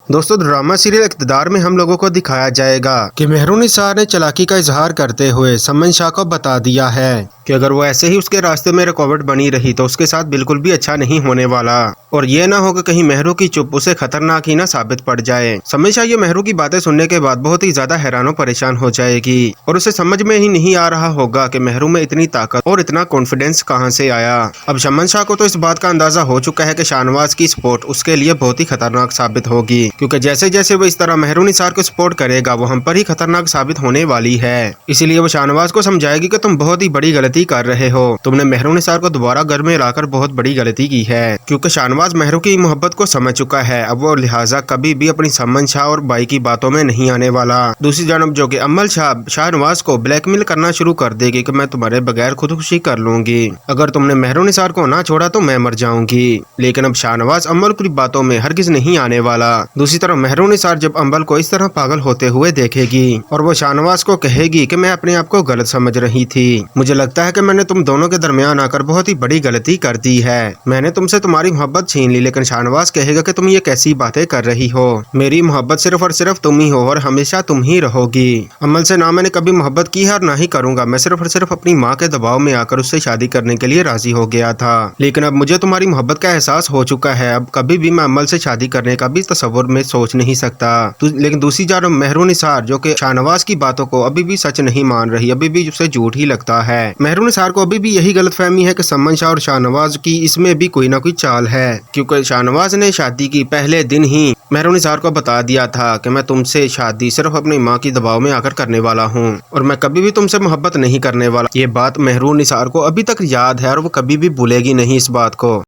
दोस्तों drama serial इक़्तिदार में हम लोगों को दिखाया जाएगा कि मेहरून निसार ने चालाकी का इजहार करते हुए समन शाह को बता दिया है कि अगर वो ऐसे ही उसके रास्ते में रुकावट बनी रही तो उसके साथ बिल्कुल भी अच्छा नहीं होने वाला और ये ना हो कि कहीं मेहरू की चुप उसे खतरनाक ही ना साबित पड़ जाए। समन शाह ये मेहरू की बातें सुनने के बाद बहुत ही ज्यादा हैरान परेशान हो जाएगी और उसे समझ में ही नहीं आ रहा होगा कि मेहरू में इतनी ताकत और इतना कॉन्फिडेंस कहां से आया। अब समन शाह को तो इस बात का अंदाजा हो चुका है कि शाहनवाज की सपोर्ट उसके लिए बहुत ही खतरनाक साबित होगी, क्योंकि जैसे जैसे वो इस तरह मेहरू निसार को सपोर्ट करेगा वो हम पर ही खतरनाक साबित होने वाली है। इसीलिए वो शाहनवाज को समझाएगी कि तुम बहुत ही बड़ी गलती कर रहे हो, तुमने मेहरू निसार को दोबारा घर में लाकर बहुत बड़ी गलती की है, क्योंकि शाहनवाज मेहरू की मोहब्बत को समझ चुका है। अब वो लिहाजा कभी भी अपनी समन शाह और बाई की बातों में नहीं आने वाला। दूसरी जानब जो कि अमल शाह शाहनवाज को ब्लैकमेल करना शुरू कर देगी कि मैं तुम्हारे बगैर खुदकुशी कर लूंगी, अगर तुमने मेहरू निसार को ना छोड़ा तो मैं मर जाऊंगी। लेकिन अब शाहनवाज अमल की बातों में हरगिज नहीं आने वाला। दूसरी तरफ मेहरू निसार जब अमल को इस तरह पागल होते हुए देखेगी और वो शाहनवाज को कहेगी कि मैं अपने आप को गलत समझ रही थी, मुझे लगता है कि मैंने तुम दोनों के दरमियान आकर बहुत ही बड़ी गलती कर दी है, मैंने तुमसे तुम्हारी मोहब्बत छीन ली। लेकिन शाहनवाज कहेगा कि तुम ये कैसी बातें कर रही हो, मेरी मोहब्बत सिर्फ और सिर्फ तुम ही हो और हमेशा तुम ही रहोगी। अमल से ना मैंने कभी मोहब्बत की है और ना ही करूंगा, मैं सिर्फ और सिर्फ अपनी माँ के दबाव में आकर उससे शादी करने के लिए राजी हो गया था, लेकिन अब मुझे तुम्हारी मोहब्बत का एहसास हो चुका है, अब कभी भी मैं अमल से शादी करने का भी तस्वुर में सोच नहीं सकता। लेकिन दूसरी जानब मेहरू निसार जो कि शाहनवाज की बातों को अभी भी सच नहीं मान रही, अभी भी उसे झूठ ही लगता है। मेहरू निसार को अभी भी यही गलतफहमी है कि समन शाह और शाहनवाज की इसमें भी कोई ना कोई चाल है, क्योंकि शाहनवाज ने शादी की पहले दिन ही मेहरू निसार को बता दिया था कि मैं तुमसे शादी सिर्फ अपनी माँ की दबाव में आकर करने वाला हूँ और मैं कभी भी तुमसे मोहब्बत नहीं करने वाला। ये बात मेहरू निसार को अभी तक याद है और वो कभी भी भूलेगी नहीं इस बात को।